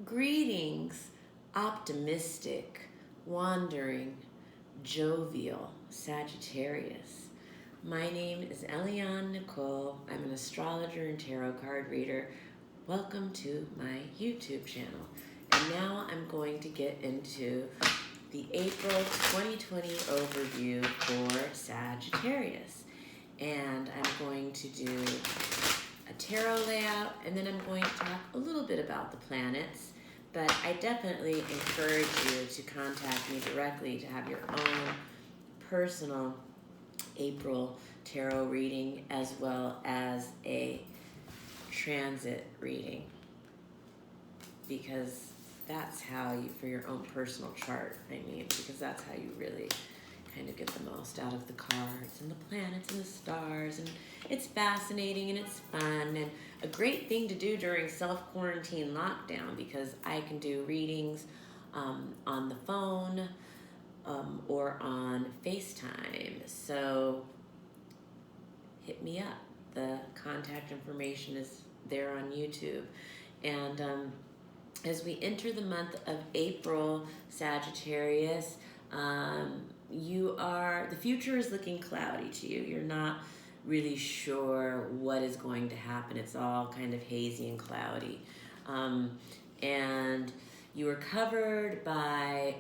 Greetings, optimistic, wandering, jovial Sagittarius. My name is Eliane Nicole. I'm an astrologer and tarot card reader. Welcome to my YouTube channel. And now I'm going to get into the April 2020 overview for Sagittarius. And I'm going to do a tarot layout, and then I'm going to talk a little bit about the planets, but I definitely encourage you to contact me directly to have your own personal April tarot reading as well as a transit reading, because that's how you, for your own personal chart, because that's how you really kind of get the most out of the cards and the planets and the stars, and it's fascinating and it's fun and a great thing to do during self-quarantine lockdown, because I can do readings on the phone or on FaceTime. So hit me up. The contact information is there on YouTube. And as we enter the month of April, Sagittarius, the future is looking cloudy to you. You're not really sure what is going to happen. It's all kind of hazy and cloudy. And you are covered by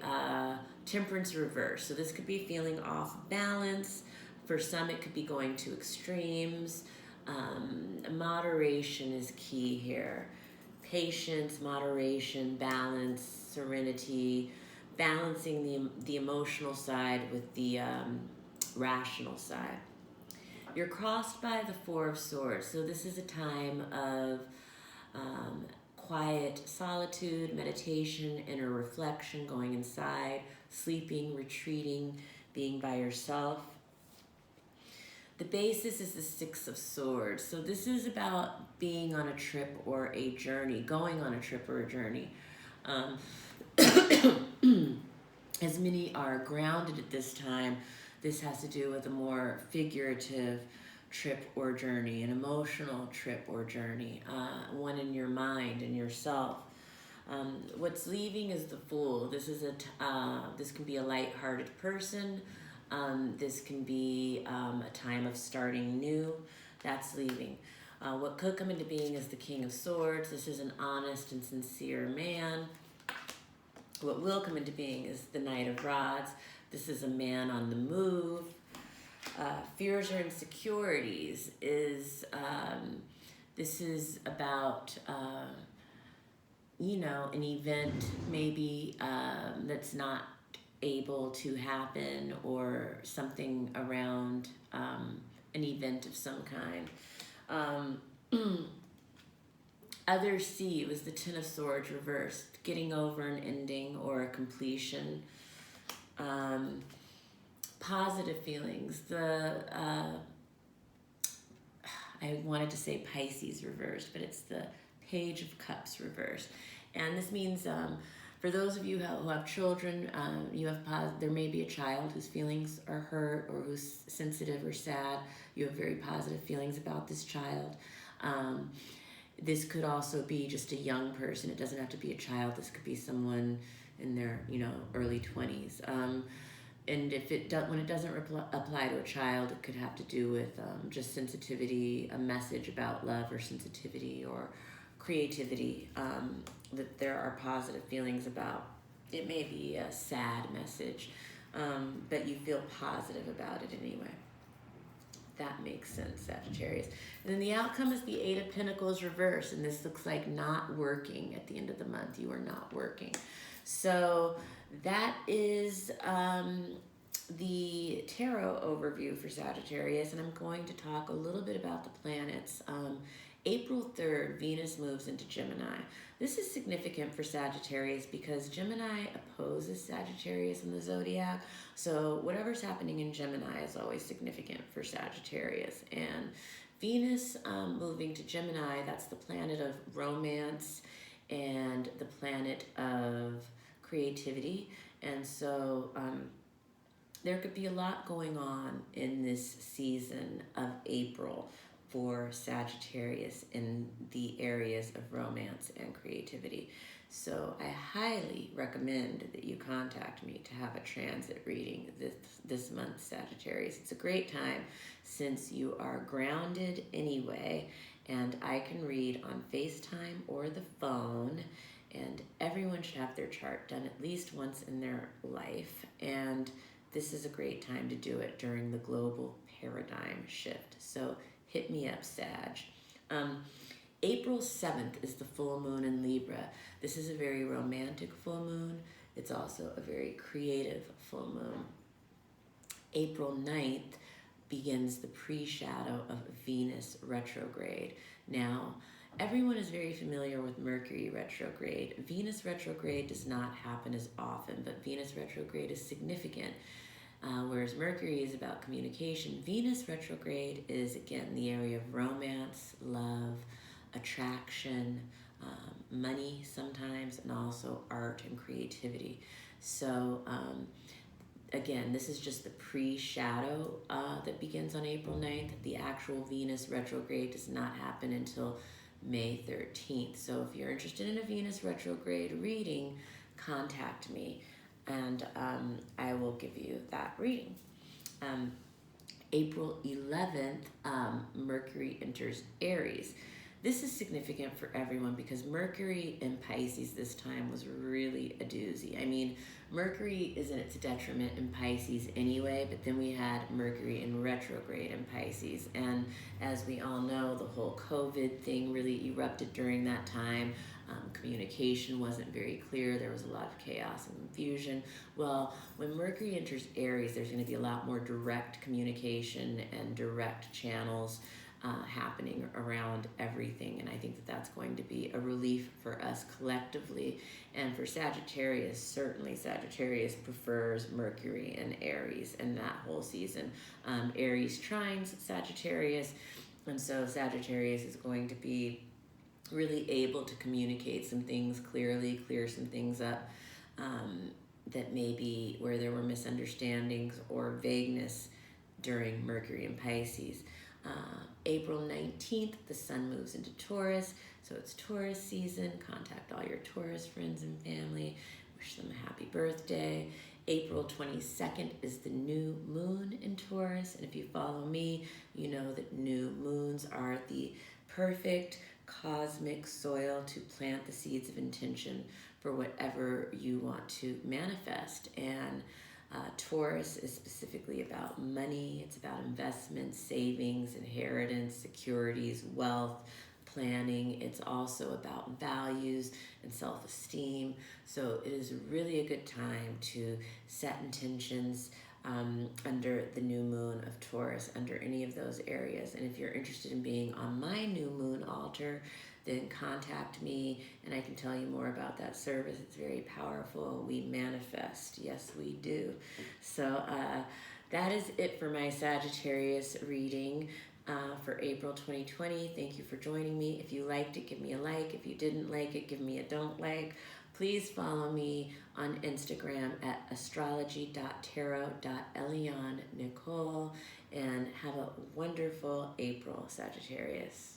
temperance reverse. So this could be feeling off balance. For some, it could be going to extremes. Moderation is key here. Patience, moderation, balance, serenity, balancing the emotional side with the rational side. You're crossed by the Four of Swords, so this is a time of quiet solitude, meditation, inner reflection, going inside, sleeping, retreating, being by yourself. The basis is the Six of Swords, so this is about being on a trip or a journey, going on a trip or a journey. As many are grounded at this time, this has to do with a more figurative trip or journey, an emotional trip or journey, one in your mind and yourself. What's leaving is the Fool. This can be a light-hearted person. This can be a time of starting new. That's leaving. What could come into being is the King of Swords. This is an honest and sincere man. What will come into being is the Knight of Rods. This is a man on the move. Fears or insecurities is, this is about, an event maybe that's not able to happen, or something around an event of some kind. Other C was the Ten of Swords reversed, getting over an ending or a completion. Positive feelings. I wanted to say Pisces reversed, but it's the Page of Cups reversed. And this means for those of you who have children, there may be a child whose feelings are hurt or who's sensitive or sad. You have very positive feelings about this child. This could also be just a young person. It doesn't have to be a child. This could be someone in their, early 20s. And when it doesn't apply to a child, it could have to do with just sensitivity, a message about love or sensitivity or creativity that there are positive feelings about. It may be a sad message, but you feel positive about it anyway. That makes sense, Sagittarius. And then the outcome is the Eight of Pentacles reversed, and this looks like not working at the end of the month. You are not working. So that is the tarot overview for Sagittarius, and I'm going to talk a little bit about the planets. April 3rd, Venus moves into Gemini. This is significant for Sagittarius because Gemini opposes Sagittarius in the zodiac. So whatever's happening in Gemini is always significant for Sagittarius. And Venus moving to Gemini, that's the planet of romance and the planet of creativity. And so there could be a lot going on in this season of April. for Sagittarius in the areas of romance and creativity. So I highly recommend that you contact me to have a transit reading this month, Sagittarius. It's a great time since you are grounded anyway, and I can read on FaceTime or the phone, and everyone should have their chart done at least once in their life, and this is a great time to do it during the global paradigm shift. So hit me up, Sag. April 7th is the full moon in Libra. This is a very romantic full moon. It's also a very creative full moon. April 9th begins the pre-shadow of Venus retrograde. Now, everyone is very familiar with Mercury retrograde. Venus retrograde does not happen as often, but Venus retrograde is significant. Whereas Mercury is about communication, Venus retrograde is, again, the area of romance, love, attraction, money sometimes, and also art and creativity. So, again, this is just the pre-shadow that begins on April 9th. The actual Venus retrograde does not happen until May 13th. So if you're interested in a Venus retrograde reading, contact me, and I will give you that reading. April 11th, Mercury enters Aries. This is significant for everyone because Mercury in Pisces this time was really a doozy. I mean, Mercury is in its detriment in Pisces anyway, but then we had Mercury in retrograde in Pisces. And as we all know, the whole COVID thing really erupted during that time. Communication wasn't very clear. There was a lot of chaos and confusion. Well, when Mercury enters Aries, there's going to be a lot more direct communication and direct channels happening around everything, and I think that that's going to be a relief for us collectively. And for Sagittarius, certainly Sagittarius prefers Mercury and Aries in that whole season. Aries trines Sagittarius, and so Sagittarius is going to be really able to communicate some things clearly, clear some things up that maybe where there were misunderstandings or vagueness during Mercury and Pisces. April 19th, the sun moves into Taurus, so it's Taurus season. Contact all your Taurus friends and family. Wish them a happy birthday. April 22nd is the new moon in Taurus, and if you follow me, you know that new moons are the perfect cosmic soil to plant the seeds of intention for whatever you want to manifest. And Taurus is specifically about money. It's about investments, savings, inheritance, securities, wealth, planning. It's also about values and self-esteem. So it is really a good time to set intentions under the new moon of Taurus, under any of those areas. And if you're interested in being on my new moon altar, then contact me and I can tell you more about that service. It's very powerful. We manifest. Yes, we do. So that is it for my Sagittarius reading for April 2020. Thank you for joining me. If you liked it, give me a like. If you didn't like it, give me a don't like. Please follow me on Instagram at astrology.tarot.eliane Nicole, and have a wonderful April, Sagittarius.